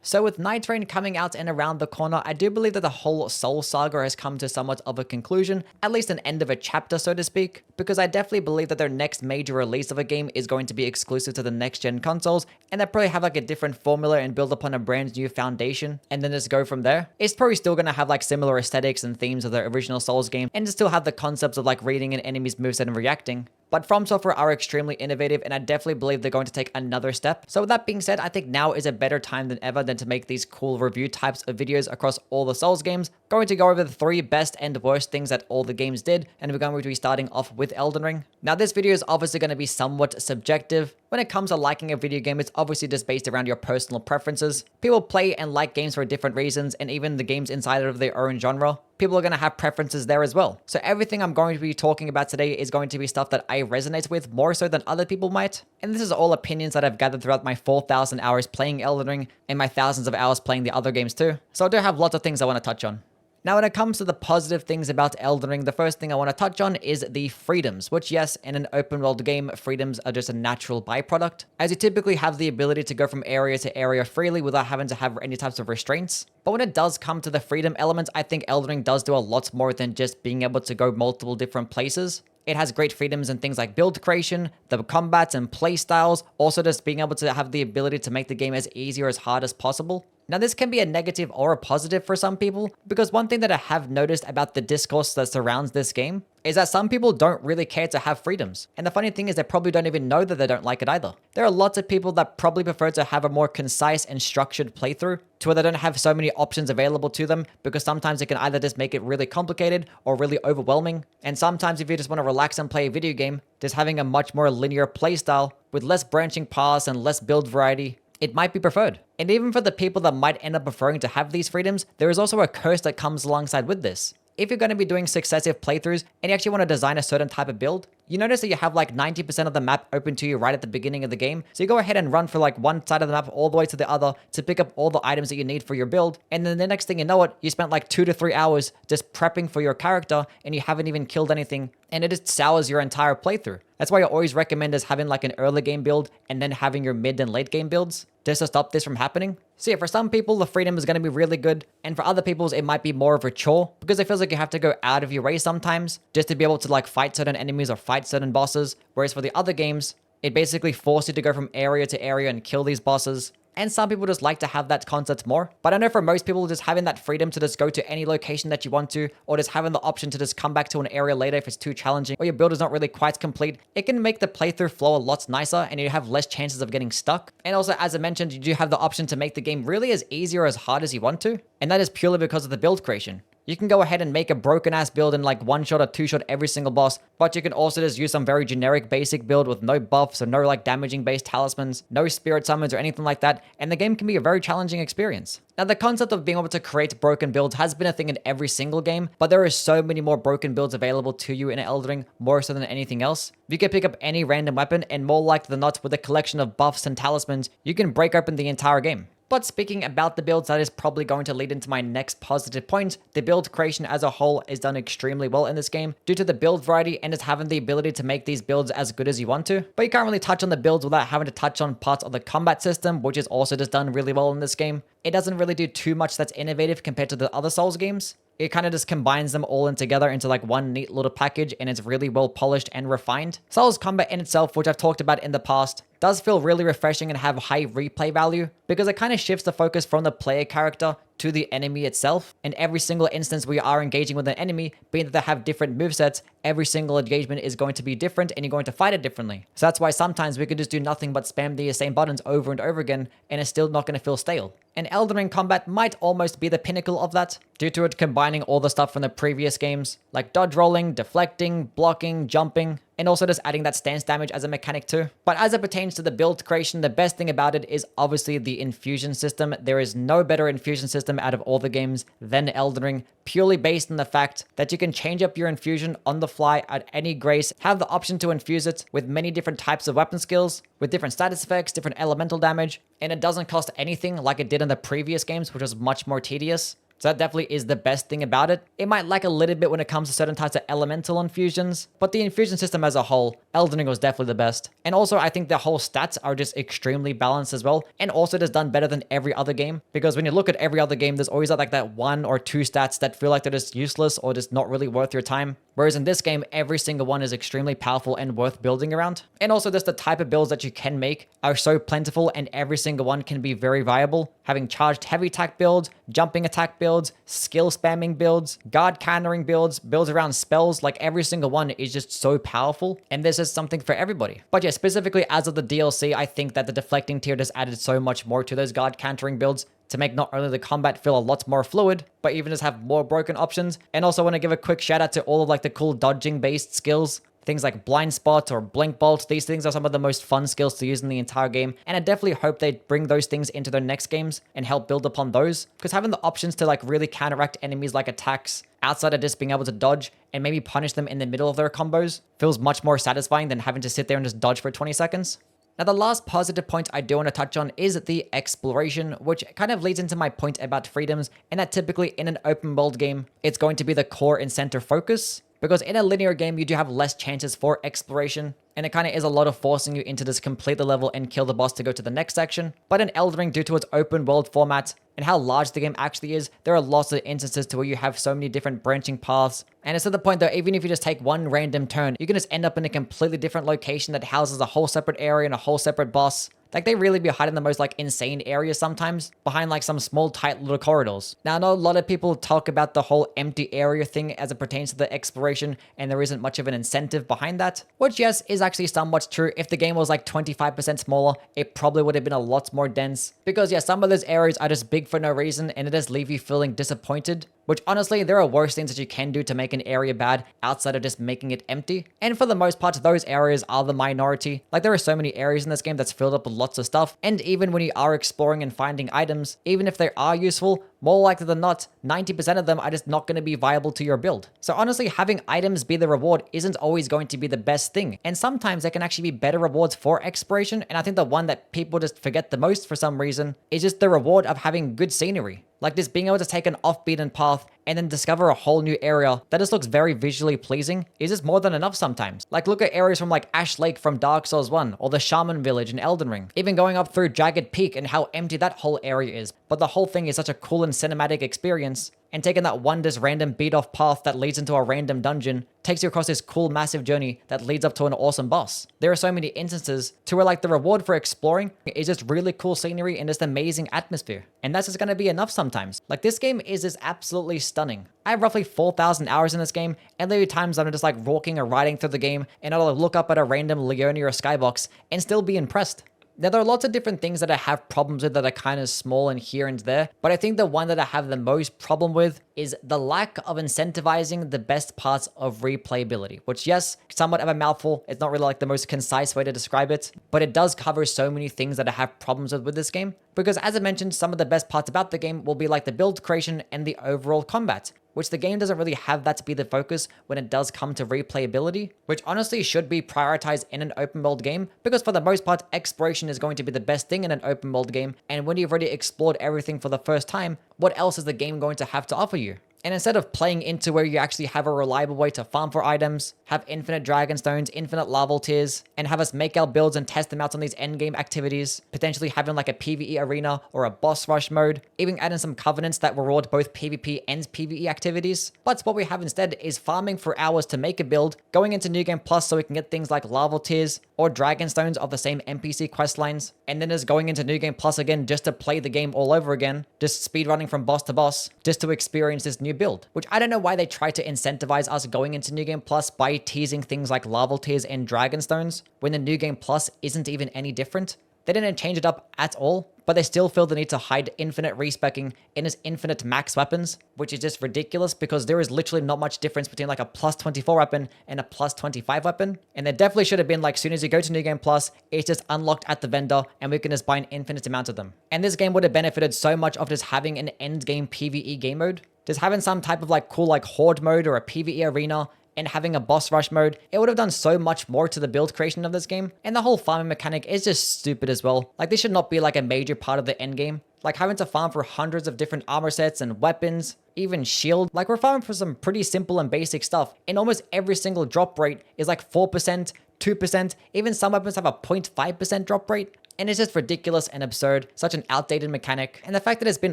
So with Night Rain coming out and around the corner, I do believe that the whole Soul Saga has come to somewhat of a conclusion, at least an end of a chapter, so to speak, because I definitely believe that their next major release of a game is going to be exclusive to the next-gen consoles, and they'll probably have like a different formula and build upon a brand new foundation, and then just go from there. It's probably still going to have like similar aesthetics and themes of the original Souls game, and to still have the concepts of like reading an enemy's moveset and reacting. But From Software are extremely innovative, and I definitely believe they're going to take another step. So with that being said, I think now is a better time than ever than to make these cool review types of videos across all the Souls games. Going to go over the 3 best and worst things that all the games did, and we're going to be starting off with Elden Ring. Now this video is obviously going to be somewhat subjective. When it comes to liking a video game, it's obviously just based around your personal preferences. People play and like games for different reasons, and even the games inside of their own genre, people are going to have preferences there as well. So everything I'm going to be talking about today is going to be stuff that I resonate with more so than other people might. And this is all opinions that I've gathered throughout my 4,000 hours playing Elden Ring and my thousands of hours playing the other games too. So I do have lots of things I want to touch on. Now, when it comes to the positive things about Elden Ring, the first thing I want to touch on is the freedoms, which yes, in an open world game, freedoms are just a natural byproduct, as you typically have the ability to go from area to area freely without having to have any types of restraints. But when it does come to the freedom element, I think Elden Ring does do a lot more than just being able to go multiple different places. It has great freedoms in things like build creation, the combats and play styles, also just being able to have the ability to make the game as easy or as hard as possible. Now this can be a negative or a positive for some people, because one thing that I have noticed about the discourse that surrounds this game is that some people don't really care to have freedoms. And the funny thing is they probably don't even know that they don't like it either. There are lots of people that probably prefer to have a more concise and structured playthrough to where they don't have so many options available to them, because sometimes it can either just make it really complicated or really overwhelming. And sometimes if you just want to relax and play a video game, just having a much more linear playstyle with less branching paths and less build variety, it might be preferred. And even for the people that might end up preferring to have these freedoms, there is also a curse that comes alongside with this. If you're going to be doing successive playthroughs and you actually want to design a certain type of build, you notice that you have like 90% of the map open to you right at the beginning of the game. So you go ahead and run for like one side of the map all the way to the other to pick up all the items that you need for your build. And then the next thing you know it, you spent like 2 to 3 hours just prepping for your character and you haven't even killed anything. And it just sours your entire playthrough. That's why I always recommend is having like an early game build and then having your mid and late game builds just to stop this from happening. So yeah, for some people, the freedom is going to be really good. And for other people, it might be more of a chore because it feels like you have to go out of your way sometimes just to be able to like fight certain enemies or fight certain bosses. Whereas for the other games, it basically forces you to go from area to area and kill these bosses. And some people just like to have that concept more. But I know for most people, just having that freedom to just go to any location that you want to, or just having the option to just come back to an area later if it's too challenging, or your build is not really quite complete, it can make the playthrough flow a lot nicer and you have less chances of getting stuck. And also, as I mentioned, you do have the option to make the game really as easy or as hard as you want to. And that is purely because of the build creation. You can go ahead and make a broken ass build in like 1-shot or 2-shot every single boss, but you can also just use some very generic basic build with no buffs or no like damaging based talismans, no spirit summons or anything like that, and the game can be a very challenging experience. Now the concept of being able to create broken builds has been a thing in every single game, but there are so many more broken builds available to you in Elden Ring, more so than anything else. You can pick up any random weapon and more likely than not with a collection of buffs and talismans, you can break open the entire game. But speaking about the builds, that is probably going to lead into my next positive point. The build creation as a whole is done extremely well in this game due to the build variety and just having the ability to make these builds as good as you want to. But you can't really touch on the builds without having to touch on parts of the combat system, which is also just done really well in this game. It doesn't really do too much that's innovative compared to the other Souls games. It kind of just combines them all in together into like one neat little package, and it's really well polished and refined. Souls combat in itself, which I've talked about in the past, does feel really refreshing and have high replay value because it kind of shifts the focus from the player character to the enemy itself. And every single instance we are engaging with an enemy, being that they have different movesets, every single engagement is going to be different and you're going to fight it differently. So that's why sometimes we could just do nothing but spam the same buttons over and over again and it's still not going to feel stale. And Elden Ring combat might almost be the pinnacle of that, due to it combining all the stuff from the previous games, like dodge rolling, deflecting, blocking, jumping, and also just adding that stance damage as a mechanic too. But as it pertains to the build creation, the best thing about it is obviously the infusion system. There is no better infusion system out of all the games than Elden Ring, purely based on the fact that you can change up your infusion on the fly at any grace, have the option to infuse it with many different types of weapon skills, with different status effects, different elemental damage, and it doesn't cost anything like it did in the previous games, which was much more tedious. So that definitely is the best thing about it. It might lack a little bit when it comes to certain types of elemental infusions, but the infusion system as a whole, Elden Ring was definitely the best. And also I think the whole stats are just extremely balanced as well, and also just done better than every other game, because when you look at every other game, there's always like that 1 or 2 stats that feel like they're just useless or just not really worth your time. Whereas in this game, every single one is extremely powerful and worth building around. And also just the type of builds that you can make are so plentiful, and every single one can be very viable. Having charged heavy attack builds, jumping attack builds, skill spamming builds, guard countering builds, builds around spells, like every single one is just so powerful, and this is something for everybody. But yeah, specifically as of the DLC, I think that the deflecting tier just added so much more to those guard countering builds to make not only the combat feel a lot more fluid, but even just have more broken options. And also want to give a quick shout out to all of like the cool dodging based skills. Things like Blind Spot or Blink Bolt, these things are some of the most fun skills to use in the entire game, and I definitely hope they bring those things into their next games and help build upon those, because having the options to like really counteract enemies like attacks outside of just being able to dodge and maybe punish them in the middle of their combos feels much more satisfying than having to sit there and just dodge for 20 seconds. Now, the last positive point I do want to touch on is the exploration, which kind of leads into my point about freedoms, and that typically in an open world game, it's going to be the core and center focus. Because in a linear game, you do have less chances for exploration, and it kind of is a lot of forcing you into just complete the level and kill the boss to go to the next section. But in Elden Ring, due to its open world format and how large the game actually is, there are lots of instances to where you have so many different branching paths. And it's to the point that even if you just take one random turn, you can just end up in a completely different location that houses a whole separate area and a whole separate boss. Like, they really be hiding the most like insane areas sometimes behind like some small tight little corridors. Now, I know a lot of people talk about the whole empty area thing as it pertains to the exploration, and there isn't much of an incentive behind that, which yes, is actually somewhat true. If the game was like 25% smaller, it probably would have been a lot more dense, because yeah, some of those areas are just big for no reason, and it does leave you feeling disappointed. Which honestly, there are worse things that you can do to make an area bad outside of just making it empty. And for the most part, those areas are the minority. Like, there are so many areas in this game that's filled up with lots of stuff. And even when you are exploring and finding items, even if they are useful, more likely than not, 90% of them are just not going to be viable to your build. So honestly, having items be the reward isn't always going to be the best thing. And sometimes there can actually be better rewards for exploration. And I think the one that people just forget the most for some reason is just the reward of having good scenery. Like, just being able to take an off-beaten path and then discover a whole new area that just looks very visually pleasing is just more than enough sometimes. Like, look at areas from like Ash Lake from Dark Souls 1 or the Shaman Village in Elden Ring. Even going up through Jagged Peak and how empty that whole area is. But the whole thing is such a cool and cinematic experience. And taking that one just random beat off path that leads into a random dungeon takes you across this cool massive journey that leads up to an awesome boss. There are so many instances to where like the reward for exploring is just really cool scenery and just amazing atmosphere. And that's just gonna be enough sometimes. Like, this game is just absolutely stunning. I have roughly 4,000 hours in this game, and there are times I'm just like walking or riding through the game and I'll look up at a random Leonie or Skybox and still be impressed. Now, there are lots of different things that I have problems with that are kind of small and here and there, but I think the one that I have the most problem with is the lack of incentivizing the best parts of replayability, which yes, somewhat of a mouthful. It's not really like the most concise way to describe it, but it does cover so many things that I have problems with this game. Because as I mentioned, some of the best parts about the game will be like the build creation and the overall combat, which the game doesn't really have that to be the focus when it does come to replayability, which honestly should be prioritized in an open world game, because for the most part, exploration is going to be the best thing in an open world game, and when you've already explored everything for the first time, what else is the game going to have to offer you? And instead of playing into where you actually have a reliable way to farm for items, have infinite dragon stones, infinite lava tiers, and have us make our builds and test them out on these endgame activities, potentially having like a PvE arena or a boss rush mode, even adding some covenants that reward both PvP and PvE activities. But what we have instead is farming for hours to make a build, going into New Game Plus so we can get things like lava tiers or dragon stones of the same NPC quest lines, and then just going into New Game Plus again just to play the game all over again, just speedrunning from boss to boss, just to experience this new build. Which I don't know why they try to incentivize us going into New Game Plus by teasing things like lava tiers and dragon stones when the New Game Plus isn't even any different. They didn't change it up at all, but they still feel the need to hide infinite respecking in its infinite max weapons, which is just ridiculous because there is literally not much difference between like a plus 24 weapon and a plus 25 weapon. And there definitely should have been like, soon as you go to New Game Plus, it's just unlocked at the vendor and we can just buy an infinite amount of them. And this game would have benefited so much of just having an end game PvE game mode. Just having some type of like cool like horde mode or a PvE arena and having a boss rush mode, it would have done so much more to the build creation of this game. And the whole farming mechanic is just stupid as well. Like, this should not be like a major part of the end game. like having to farm for hundreds of different armor sets and weapons, even shield. Like we're farming for some pretty simple and basic stuff, and almost every single drop rate is like 4%, 2%, even some weapons have a 0.5% drop rate. And it's just ridiculous and absurd, such an outdated mechanic. And the fact that it's been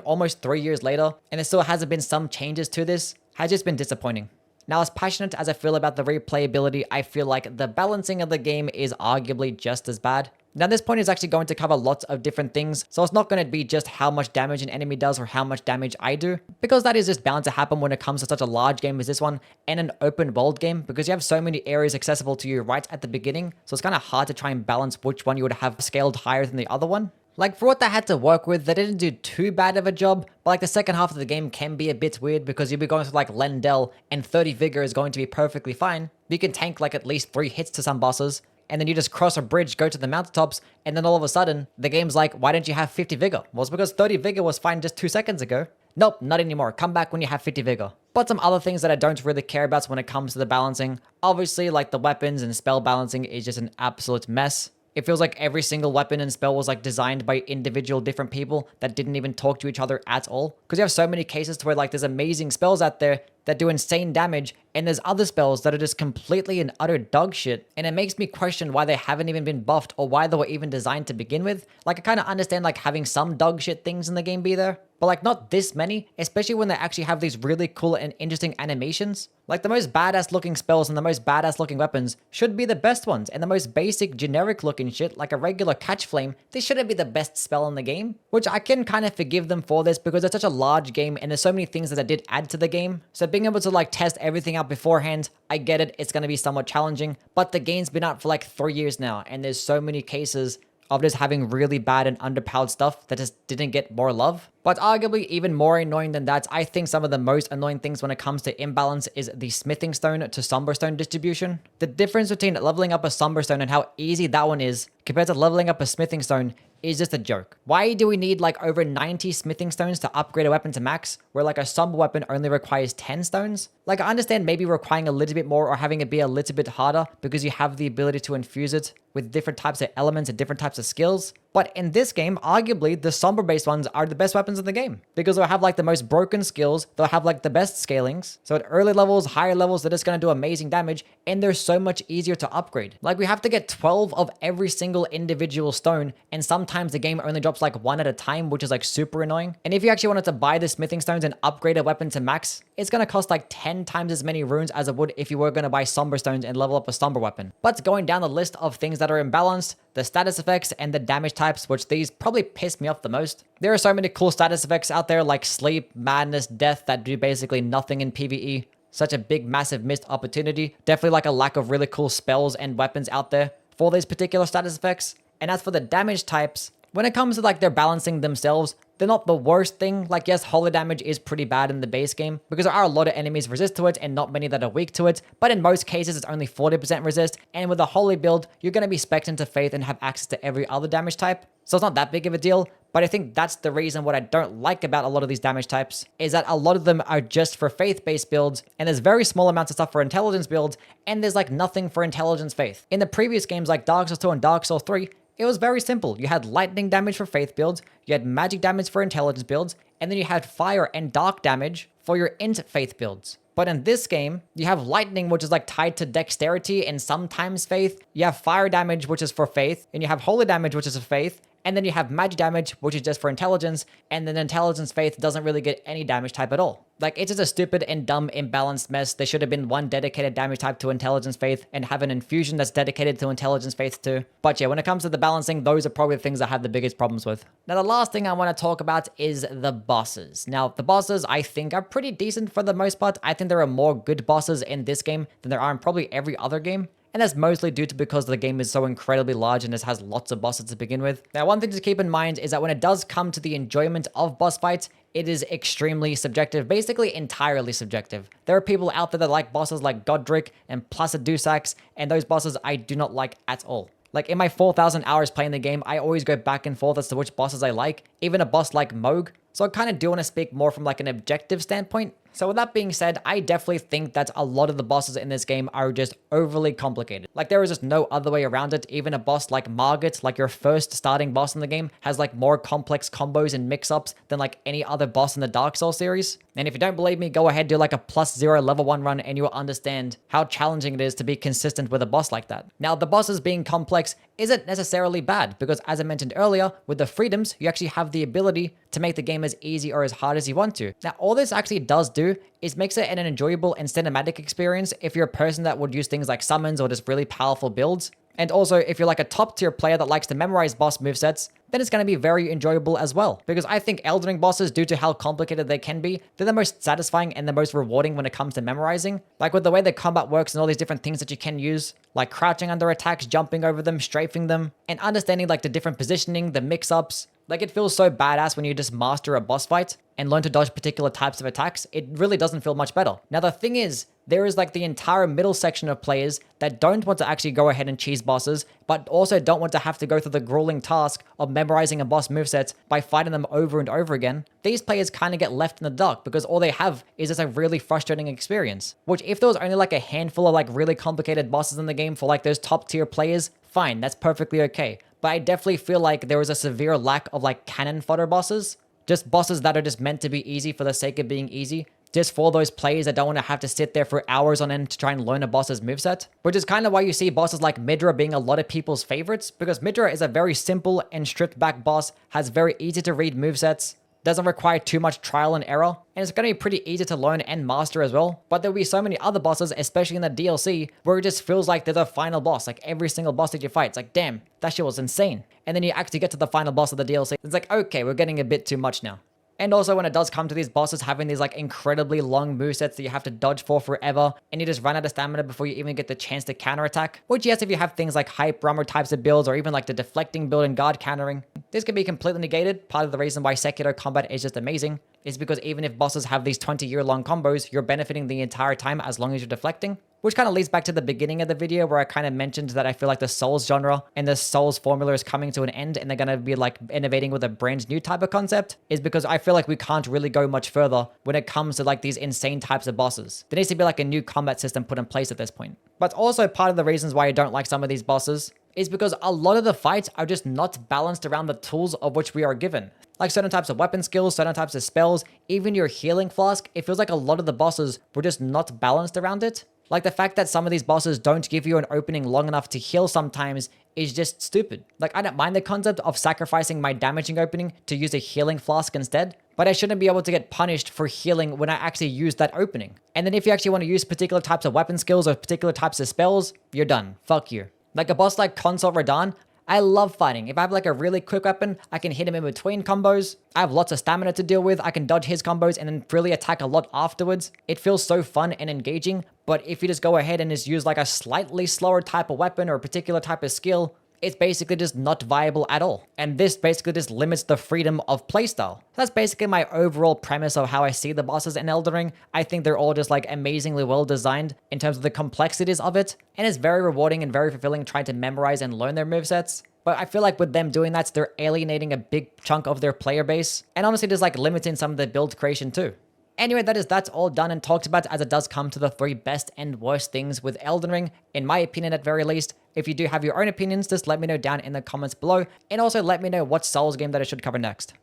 almost 3 years later, and there still hasn't been some changes to this, has just been disappointing. Now, as passionate as I feel about the replayability, I feel like the balancing of the game is arguably just as bad. Now, this point is actually going to cover lots of different things, so it's not going to be just how much damage an enemy does or how much damage I do, because that is just bound to happen when it comes to such a large game as this one, and an open world game, because you have so many areas accessible to you right at the beginning, so it's kind of hard to try and balance which one you would have scaled higher than the other one. Like, for what they had to work with, they didn't do too bad of a job, but like the second half of the game can be a bit weird because you'll be going through like Lendel and 30 Vigor is going to be perfectly fine. You can tank like at least 3 hits to some bosses, and then you just cross a bridge, go to the mountaintops, and then all of a sudden, the game's like, why don't you have 50 Vigor? Well, it's because 30 Vigor was fine just 2 seconds ago. Nope, not anymore. Come back when you have 50 Vigor. But some other things that I don't really care about when it comes to the balancing. Obviously, like the weapons and spell balancing is just an absolute mess. It feels like every single weapon and spell was like designed by individual different people that didn't even talk to each other at all. Because you have so many cases to where like there's amazing spells out there that do insane damage, and there's other spells that are just completely and utter dog shit. And it makes me question why they haven't even been buffed or why they were even designed to begin with. Like I kind of understand like having some dog shit things in the game be there, but like not this many, especially when they actually have these really cool and interesting animations. Like the most badass looking spells and the most badass looking weapons should be the best ones, and the most basic generic looking shit like a regular catch flame, this shouldn't be the best spell in the game. Which I can kind of forgive them for this because it's such a large game and there's so many things that I did add to the game. So being able to like test everything out beforehand, I get it, it's going to be somewhat challenging, but the game's been out for like 3 years now and there's so many cases of just having really bad and underpowered stuff that just didn't get more love. But arguably even more annoying than that, I think some of the most annoying things when it comes to imbalance is the smithing stone to somber stone distribution. The difference between leveling up a somber stone and how easy that one is compared to leveling up a smithing stone is just a joke. Why do we need like over 90 smithing stones to upgrade a weapon to max, where like a somber weapon only requires 10 stones? Like I understand maybe requiring a little bit more or having it be a little bit harder because you have the ability to infuse it with different types of elements and different types of skills. But in this game, arguably the somber based ones are the best weapons in the game because they'll have like the most broken skills, they'll have like the best scalings. So at early levels, higher levels, they're just gonna do amazing damage, and they're so much easier to upgrade. Like we have to get 12 of every single individual stone, and sometimes the game only drops like 1 at a time, which is like super annoying. And if you actually wanted to buy the smithing stones and upgrade a weapon to max, it's gonna cost like 10 times as many runes as it would if you were gonna buy somber stones and level up a somber weapon. But going down the list of things that are imbalanced, the status effects and the damage types, which these probably piss me off the most. There are so many cool status effects out there like sleep, madness, death that do basically nothing in PvE. Such a big, massive missed opportunity. Definitely like a lack of really cool spells and weapons out there for these particular status effects. And as for the damage types, when it comes to like their balancing themselves, they're not the worst thing. Like yes, holy damage is pretty bad in the base game because there are a lot of enemies resist to it and not many that are weak to it. But in most cases, it's only 40% resist. And with a holy build, you're going to be spec'd into faith and have access to every other damage type. So it's not that big of a deal. But I think that's the reason what I don't like about a lot of these damage types is that a lot of them are just for faith-based builds, and there's very small amounts of stuff for intelligence builds, and there's like nothing for intelligence faith. In the previous games like Dark Souls 2 and Dark Souls 3, it was very simple. You had lightning damage for faith builds, you had magic damage for intelligence builds, and then you had fire and dark damage for your int faith builds. But in this game, you have lightning, which is like tied to dexterity and sometimes faith. You have fire damage, which is for faith, and you have holy damage, which is for faith. And then you have magic damage, which is just for intelligence, and then intelligence faith doesn't really get any damage type at all. Like, it's just a stupid and dumb imbalanced mess. There should have been one dedicated damage type to intelligence faith and have an infusion that's dedicated to intelligence faith too. But yeah, when it comes to the balancing, those are probably the things I have the biggest problems with. Now, the last thing I want to talk about is the bosses. Now, the bosses I think are pretty decent for the most part. I think there are more good bosses in this game than there are in probably every other game. And that's mostly due to because the game is so incredibly large and it has lots of bosses to begin with. Now, one thing to keep in mind is that when it does come to the enjoyment of boss fights, it is extremely subjective, basically entirely subjective. There are people out there that like bosses like Godric and Placid Dusax, and those bosses I do not like at all. Like in my 4,000 hours playing the game, I always go back and forth as to which bosses I like, even a boss like Moog. So I kind of do want to speak more from like an objective standpoint. So with that being said, I definitely think that a lot of the bosses in this game are just overly complicated. Like there is just no other way around it. Even a boss like Margit, like your first starting boss in the game, has like more complex combos and mix-ups than like any other boss in the Dark Souls series. And if you don't believe me, go ahead, do like a +0 level 1 run and you will understand how challenging it is to be consistent with a boss like that. Now, the bosses being complex isn't necessarily bad because as I mentioned earlier, with the freedoms, you actually have the ability to make the game as easy or as hard as you want to. Now, all this actually does do is makes it an enjoyable and cinematic experience if you're a person that would use things like summons or just really powerful builds. And also, if you're like a top tier player that likes to memorize boss movesets, then it's going to be very enjoyable as well. Because I think Elden Ring bosses, due to how complicated they can be, they're the most satisfying and the most rewarding when it comes to memorizing. Like with the way the combat works and all these different things that you can use, like crouching under attacks, jumping over them, strafing them, and understanding like the different positioning, the mix-ups. Like it feels so badass when you just master a boss fight and learn to dodge particular types of attacks. It really doesn't feel much better. Now the thing is, there is like the entire middle section of players that don't want to actually go ahead and cheese bosses, but also don't want to have to go through the grueling task of memorizing a boss moveset by fighting them over and over again. These players kind of get left in the dark because all they have is just a really frustrating experience. Which if there was only like a handful of like really complicated bosses in the game for like those top tier players, fine, that's perfectly okay. But I definitely feel like there was a severe lack of like cannon fodder bosses. Just bosses that are just meant to be easy for the sake of being easy. Just for those players that don't want to have to sit there for hours on end to try and learn a boss's moveset. Which is kind of why you see bosses like Midra being a lot of people's favorites, because Midra is a very simple and stripped back boss, has very easy to read movesets, doesn't require too much trial and error, and it's going to be pretty easy to learn and master as well. But there'll be so many other bosses, especially in the DLC, where it just feels like they're the final boss. Like every single boss that you fight, it's like, damn, that shit was insane. And then you actually get to the final boss of the DLC, it's like, okay, we're getting a bit too much now. And also when it does come to these bosses having these like incredibly long movesets that you have to dodge for forever, and you just run out of stamina before you even get the chance to counterattack. Which yes, if you have things like hype, rummer types of builds, or even like the deflecting build and guard countering, this can be completely negated. Part of the reason why Sekiro combat is just amazing is because even if bosses have these 20-year-long combos, you're benefiting the entire time as long as you're deflecting. Which kind of leads back to the beginning of the video where I kind of mentioned that I feel like the Souls genre and the Souls formula is coming to an end and they're going to be like innovating with a brand new type of concept, is because I feel like we can't really go much further when it comes to like these insane types of bosses. There needs to be like a new combat system put in place at this point. But also part of the reasons why I don't like some of these bosses is because a lot of the fights are just not balanced around the tools of which we are given. Like certain types of weapon skills, certain types of spells, even your healing flask, it feels like a lot of the bosses were just not balanced around it. Like the fact that some of these bosses don't give you an opening long enough to heal sometimes is just stupid. Like I don't mind the concept of sacrificing my damaging opening to use a healing flask instead, but I shouldn't be able to get punished for healing when I actually use that opening. And then if you actually want to use particular types of weapon skills or particular types of spells, you're done. Fuck you. Like a boss like Consort Radahn, I love fighting. If I have like a really quick weapon, I can hit him in between combos. I have lots of stamina to deal with. I can dodge his combos and then really attack a lot afterwards. It feels so fun and engaging. But if you just go ahead and just use like a slightly slower type of weapon or a particular type of skill, it's basically just not viable at all. And this basically just limits the freedom of playstyle. That's basically my overall premise of how I see the bosses in Elden Ring. I think they're all just like amazingly well designed in terms of the complexities of it. And it's very rewarding and very fulfilling trying to memorize and learn their movesets. But I feel like with them doing that, they're alienating a big chunk of their player base. And honestly, just like limiting some of the build creation too. Anyway, that's all done and talked about as it does come to the 3 best and worst things with Elden Ring, in my opinion at very least. If you do have your own opinions, just let me know down in the comments below, and also let me know what Souls game that I should cover next.